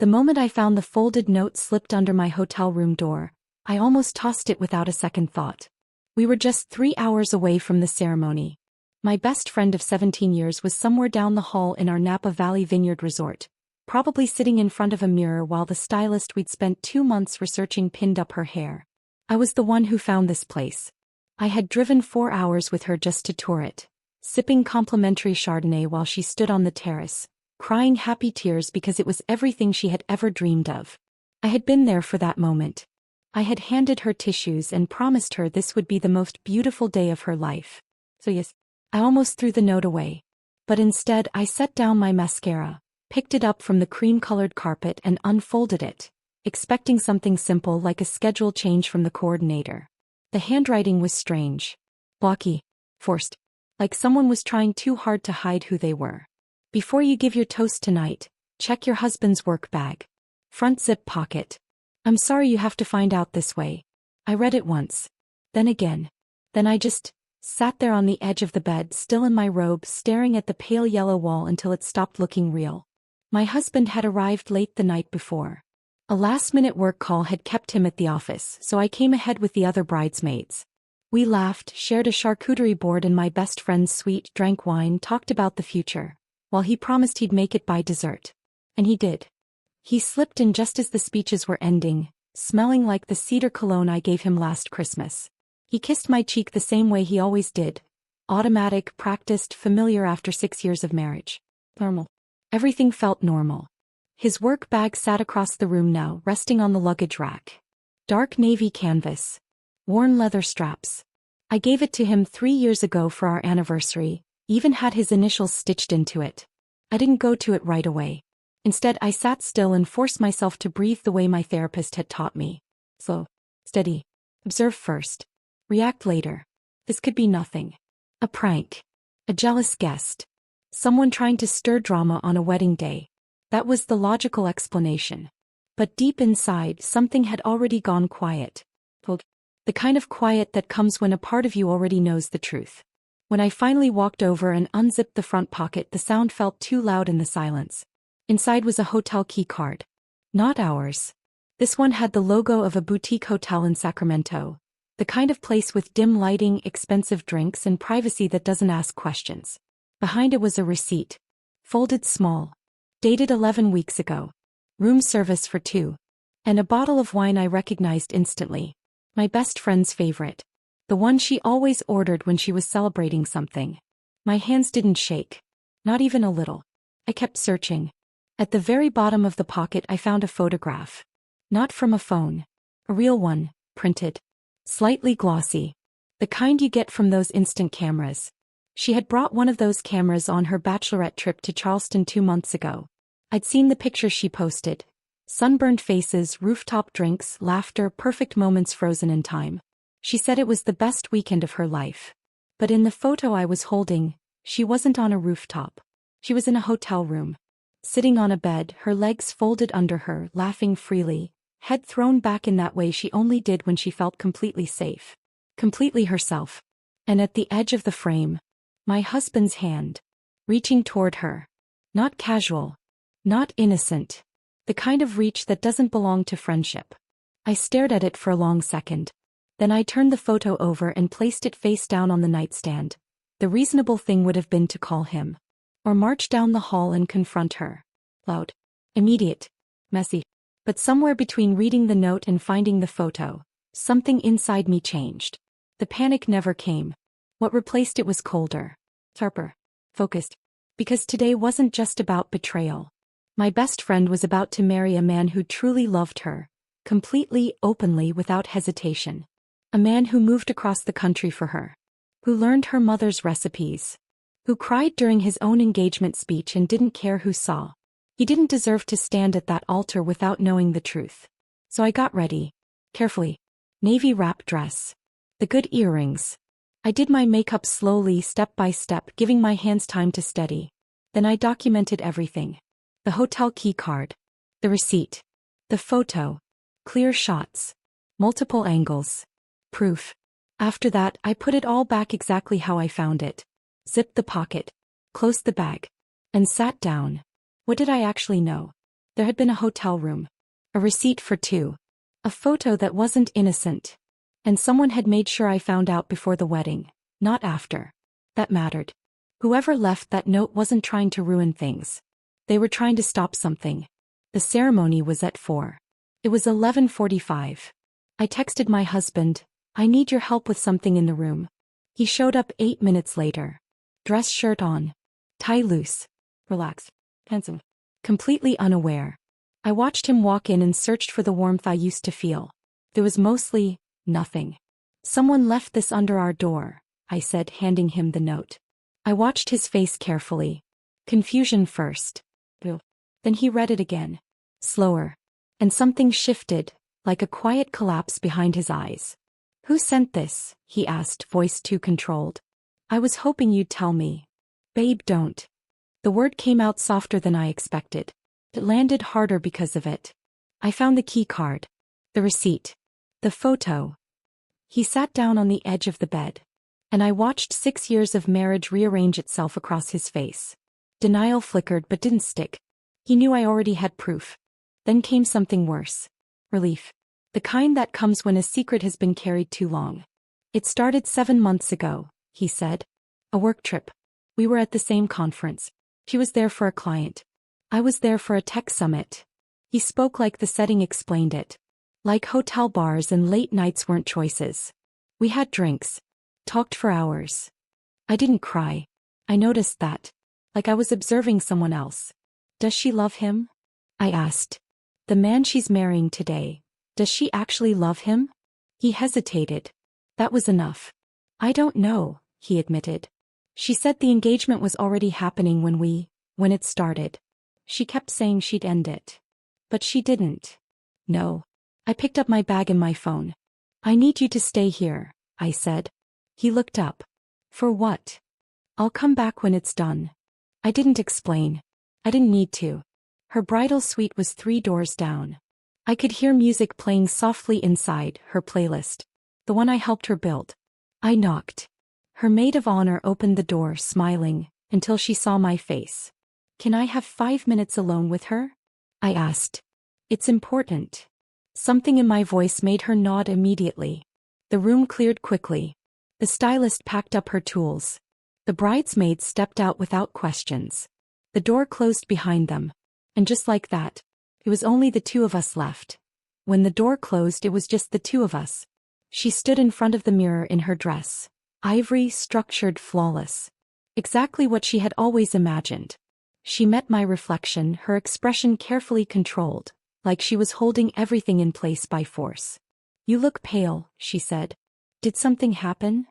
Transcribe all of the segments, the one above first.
The moment I found the folded note slipped under my hotel room door, I almost tossed it without a second thought. We were just 3 hours away from the ceremony. My best friend of 17 years was somewhere down the hall in our Napa Valley vineyard resort, probably sitting in front of a mirror while the stylist we'd spent 2 months researching pinned up her hair. I was the one who found this place. I had driven 4 hours with her just to tour it, sipping complimentary Chardonnay while she stood on the terrace, crying happy tears because it was everything she had ever dreamed of. I had been there for that moment. I had handed her tissues and promised her this would be the most beautiful day of her life. So yes, I almost threw the note away. But instead I set down my mascara, picked it up from the cream-colored carpet and unfolded it, expecting something simple like a schedule change from the coordinator. The handwriting was strange. Blocky. Forced. Like someone was trying too hard to hide who they were. Before you give your toast tonight, check your husband's work bag. Front zip pocket. I'm sorry you have to find out this way. I read it once. Then again. Then I just sat there on the edge of the bed, still in my robe, staring at the pale yellow wall until it stopped looking real. My husband had arrived late the night before. A last-minute work call had kept him at the office, so I came ahead with the other bridesmaids. We laughed, shared a charcuterie board and my best friend's suite, drank wine, talked about the future, while he promised he'd make it by dessert. And he did. He slipped in just as the speeches were ending, smelling like the cedar cologne I gave him last Christmas. He kissed my cheek the same way he always did. Automatic, practiced, familiar after 6 years of marriage. Normal. Everything felt normal. His work bag sat across the room now, resting on the luggage rack. Dark navy canvas. Worn leather straps. I gave it to him 3 years ago for our anniversary, even had his initials stitched into it. I didn't go to it right away. Instead, I sat still and forced myself to breathe the way my therapist had taught me. Slow. Steady. Observe first. React later. This could be nothing. A prank. A jealous guest. Someone trying to stir drama on a wedding day. That was the logical explanation. But deep inside, something had already gone quiet. The kind of quiet that comes when a part of you already knows the truth. When I finally walked over and unzipped the front pocket, the sound felt too loud in the silence. Inside was a hotel key card. Not ours. This one had the logo of a boutique hotel in Sacramento. The kind of place with dim lighting, expensive drinks, and privacy that doesn't ask questions. Behind it was a receipt. Folded small. Dated 11 weeks ago. Room service for 2. And a bottle of wine I recognized instantly. My best friend's favorite. The one she always ordered when she was celebrating something. My hands didn't shake. Not even a little. I kept searching. At the very bottom of the pocket I found a photograph. Not from a phone. A real one, printed. Slightly glossy. The kind you get from those instant cameras. She had brought one of those cameras on her bachelorette trip to Charleston 2 months ago. I'd seen the pictures she posted. Sunburned faces, rooftop drinks, laughter, perfect moments frozen in time. She said it was the best weekend of her life. But in the photo I was holding, she wasn't on a rooftop. She was in a hotel room. Sitting on a bed, her legs folded under her, laughing freely, head thrown back in that way she only did when she felt completely safe. Completely herself. And at the edge of the frame, my husband's hand. Reaching toward her. Not casual. Not innocent. The kind of reach that doesn't belong to friendship. I stared at it for a long second. Then I turned the photo over and placed it face down on the nightstand. The reasonable thing would have been to call him. Or march down the hall and confront her. Loud. Immediate. Messy. But somewhere between reading the note and finding the photo, something inside me changed. The panic never came. What replaced it was colder. Sharper. Focused. Because today wasn't just about betrayal. My best friend was about to marry a man who truly loved her. Completely, openly, without hesitation. A man who moved across the country for her. Who learned her mother's recipes. Who cried during his own engagement speech and didn't care who saw. He didn't deserve to stand at that altar without knowing the truth. So I got ready. Carefully. Navy wrap dress. The good earrings. I did my makeup slowly, step by step, giving my hands time to steady. Then I documented everything. The hotel key card. The receipt. The photo. Clear shots. Multiple angles. Proof. After that, I put it all back exactly how I found it. Zipped the pocket. Closed the bag. And sat down. What did I actually know? There had been a hotel room. A receipt for two. A photo that wasn't innocent. And someone had made sure I found out before the wedding, not after. That mattered. Whoever left that note wasn't trying to ruin things. They were trying to stop something. The ceremony was at 4. It was 11:45. I texted my husband, "I need your help with something in the room." He showed up 8 minutes later. Dress shirt on. Tie loose. Relaxed. Handsome. Completely unaware. I watched him walk in and searched for the warmth I used to feel. There was mostly nothing. "Someone left this under our door," I said, handing him the note. I watched his face carefully. Confusion first. Then he read it again. Slower. And something shifted, like a quiet collapse behind his eyes. "Who sent this?" he asked, voice too controlled. "I was hoping you'd tell me." "Babe, don't." The word came out softer than I expected. It landed harder because of it. I found the key card. The receipt. The photo. He sat down on the edge of the bed. And I watched 6 years of marriage rearrange itself across his face. Denial flickered but didn't stick. He knew I already had proof. Then came something worse. Relief. The kind that comes when a secret has been carried too long. "It started 7 months ago," he said. "A work trip. We were at the same conference. She was there for a client. I was there for a tech summit." He spoke like the setting explained it. Like hotel bars and late nights weren't choices. We had drinks. Talked for hours. I didn't cry. I noticed that. Like I was observing someone else. "Does she love him?" I asked. "The man she's marrying today. Does she actually love him?" He hesitated. That was enough. "I don't know," he admitted. "She said the engagement was already happening when it started. She kept saying she'd end it. But she didn't." "No." I picked up my bag and my phone. "I need you to stay here," I said. He looked up. "For what?" "I'll come back when it's done." I didn't explain. I didn't need to. Her bridal suite was 3 doors down. I could hear music playing softly inside, her playlist. The one I helped her build. I knocked. Her maid of honor opened the door, smiling, until she saw my face. "Can I have 5 minutes alone with her?" I asked. "It's important." Something in my voice made her nod immediately. The room cleared quickly. The stylist packed up her tools. The bridesmaids stepped out without questions. The door closed behind them. And just like that, it was only the 2 of us left. When the door closed, it was just the 2 of us. She stood in front of the mirror in her dress. Ivory, structured, flawless. Exactly what she had always imagined. She met my reflection, her expression carefully controlled, like she was holding everything in place by force. "You look pale," she said. "Did something happen?"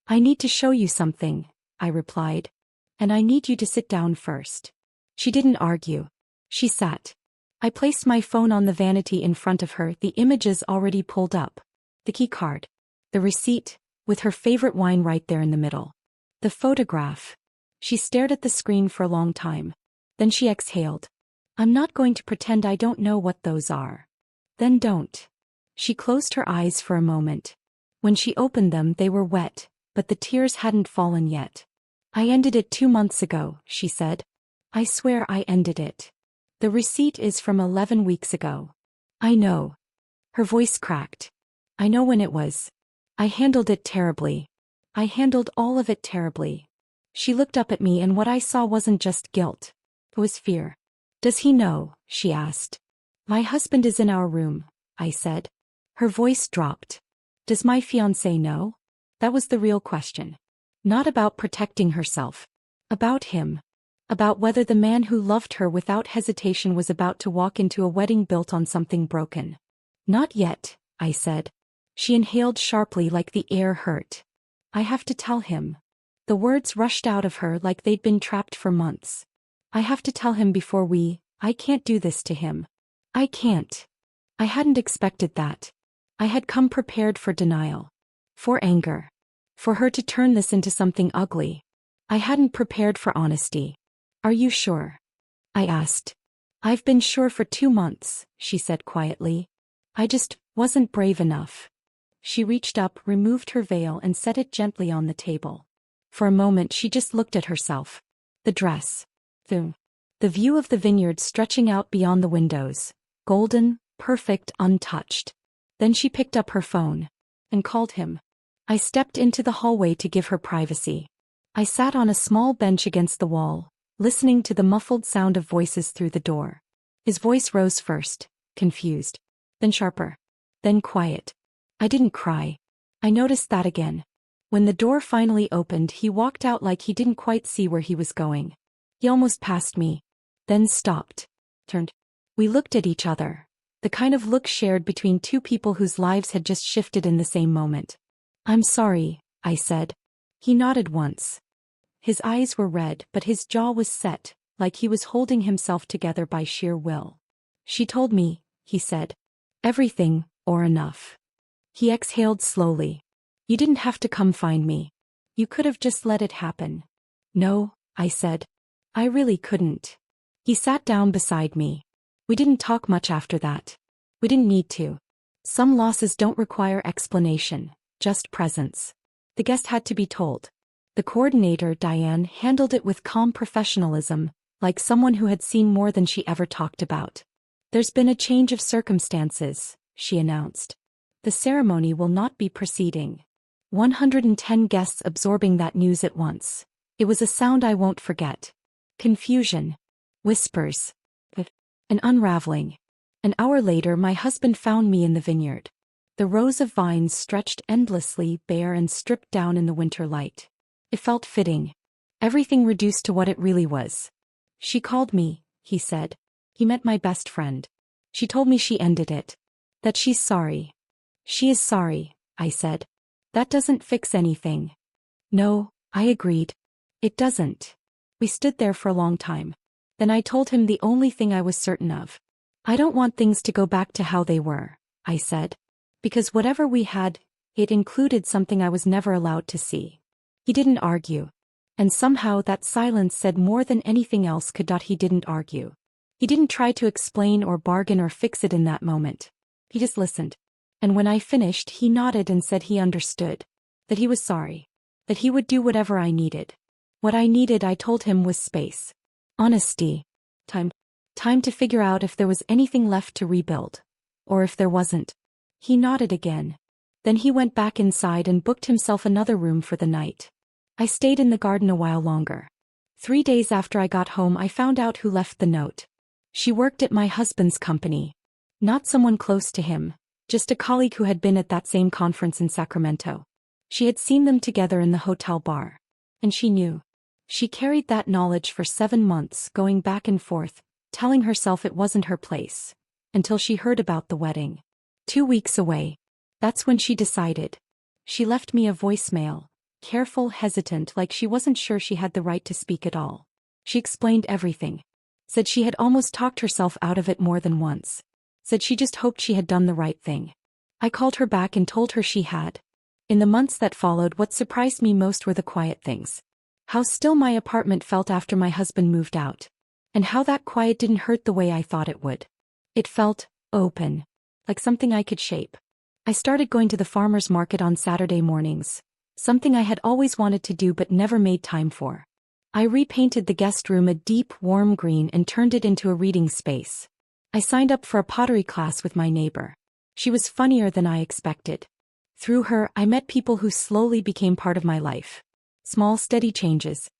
"I need to show you something," I replied. "And I need you to sit down first." She didn't argue. She sat. I placed my phone on the vanity in front of her, the images already pulled up. The key card. The receipt, with her favorite wine right there in the middle. The photograph. She stared at the screen for a long time. Then she exhaled. "I'm not going to pretend I don't know what those are." "Then don't." She closed her eyes for a moment. When she opened them, they were wet, but the tears hadn't fallen yet. "I ended it 2 months ago," she said. "I swear I ended it. The receipt is from 11 weeks ago." "I know." Her voice cracked. "I know when it was. I handled it terribly. I handled all of it terribly." She looked up at me and what I saw wasn't just guilt. It was fear. "Does he know?" she asked. "My husband is in our room," I said. Her voice dropped. "Does my fiancé know?" That was the real question. Not about protecting herself. About him. About whether the man who loved her without hesitation was about to walk into a wedding built on something broken. "Not yet," I said. She inhaled sharply like the air hurt. "I have to tell him." The words rushed out of her like they'd been trapped for months. "I have to tell him before I can't do this to him. I can't." I hadn't expected that. I had come prepared for denial. For anger. For her to turn this into something ugly. I hadn't prepared for honesty. "Are you sure?" I asked. "I've been sure for 2 months," she said quietly. "I just wasn't brave enough." She reached up, removed her veil and set it gently on the table. For a moment she just looked at herself. The dress. The The view of the vineyard stretching out beyond the windows. Golden, perfect, untouched. Then she picked up her phone and called him. I stepped into the hallway to give her privacy. I sat on a small bench against the wall, listening to the muffled sound of voices through the door. His voice rose first, confused, then sharper, then quiet. I didn't cry. I noticed that again. When the door finally opened, he walked out like he didn't quite see where he was going. He almost passed me, then stopped, turned. We looked at each other, the kind of look shared between two people whose lives had just shifted in the same moment. I'm sorry, I said. He nodded once. His eyes were red, but his jaw was set, like he was holding himself together by sheer will. She told me, he said. Everything, or enough. He exhaled slowly. You didn't have to come find me. You could have just let it happen. No, I said. I really couldn't. He sat down beside me. We didn't talk much after that. We didn't need to. Some losses don't require explanation, just presence. The guest had to be told. The coordinator, Diane, handled it with calm professionalism, like someone who had seen more than she ever talked about. There's been a change of circumstances, she announced. The ceremony will not be proceeding. 110 guests absorbing that news at once. It was a sound I won't forget. Confusion. Whispers. An unraveling. An hour later, my husband found me in the vineyard. The rows of vines stretched endlessly, bare and stripped down in the winter light. It felt fitting. Everything reduced to what it really was. She called me, he said. He met my best friend. She told me she ended it. That she's sorry. She is sorry, I said. That doesn't fix anything. No, I agreed. It doesn't. We stood there for a long time. Then I told him the only thing I was certain of. I don't want things to go back to how they were, I said. Because whatever we had, it included something I was never allowed to see. He didn't argue. And somehow that silence said more than anything else could. He didn't argue. He didn't try to explain or bargain or fix it in that moment. He just listened. And when I finished, he nodded and said he understood. That he was sorry. That he would do whatever I needed. What I needed, I told him, was space. Honesty. Time. Time to figure out if there was anything left to rebuild. Or if there wasn't. He nodded again. Then he went back inside and booked himself another room for the night. I stayed in the garden a while longer. 3 days after I got home, I found out who left the note. She worked at my husband's company. Not someone close to him, just a colleague who had been at that same conference in Sacramento. She had seen them together in the hotel bar. And she knew. She carried that knowledge for 7 months, going back and forth, telling herself it wasn't her place. Until she heard about the wedding. 2 weeks away. That's when she decided. She left me a voicemail, careful, hesitant, like she wasn't sure she had the right to speak at all. She explained everything. Said she had almost talked herself out of it more than once. Said she just hoped she had done the right thing. I called her back and told her she had. In the months that followed, what surprised me most were the quiet things. How still my apartment felt after my husband moved out. And how that quiet didn't hurt the way I thought it would. It felt open. Like something I could shape. I started going to the farmer's market on Saturday mornings. Something I had always wanted to do but never made time for. I repainted the guest room a deep, warm green and turned it into a reading space. I signed up for a pottery class with my neighbor. She was funnier than I expected. Through her, I met people who slowly became part of my life. Small, steady changes.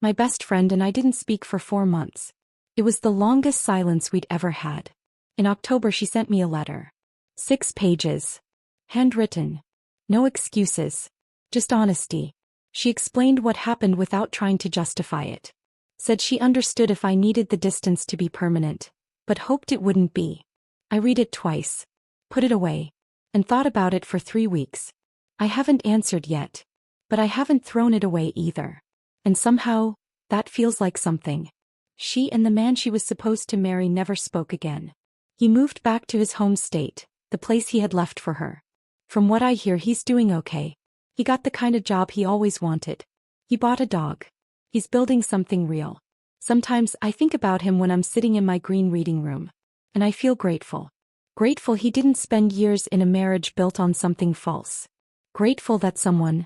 My best friend and I didn't speak for 4 months. It was the longest silence we'd ever had. In October, she sent me a letter. 6 pages. Handwritten. No excuses. Just honesty. She explained what happened without trying to justify it. Said she understood if I needed the distance to be permanent, but hoped it wouldn't be. I read it twice. Put it away. And thought about it for 3 weeks. I haven't answered yet. But I haven't thrown it away either. And somehow, that feels like something. She and the man she was supposed to marry never spoke again. He moved back to his home state, the place he had left for her. From what I hear, he's doing okay. He got the kind of job he always wanted. He bought a dog. He's building something real. Sometimes I think about him when I'm sitting in my green reading room. And I feel grateful. Grateful he didn't spend years in a marriage built on something false. Grateful that someone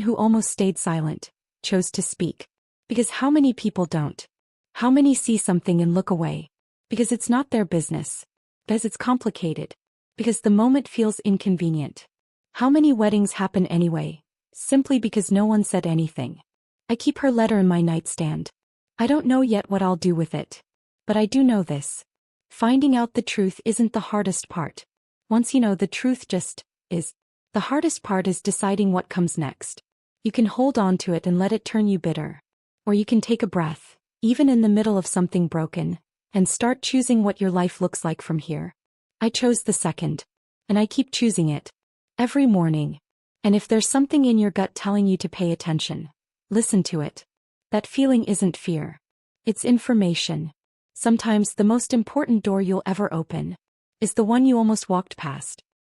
who almost stayed silent, chose to speak. Because how many people don't? How many see something and look away? Because it's not their business. Because it's complicated. Because the moment feels inconvenient. How many weddings happen anyway? Simply because no one said anything. I keep her letter in my nightstand. I don't know yet what I'll do with it. But I do know this. Finding out the truth isn't the hardest part. Once you know the truth just is. The hardest part is deciding what comes next. You can hold on to it and let it turn you bitter. Or you can take a breath, even in the middle of something broken, and start choosing what your life looks like from here. I chose the second. And I keep choosing it. Every morning. And if there's something in your gut telling you to pay attention, listen to it. That feeling isn't fear. It's information. Sometimes the most important door you'll ever open is the one you almost walked past.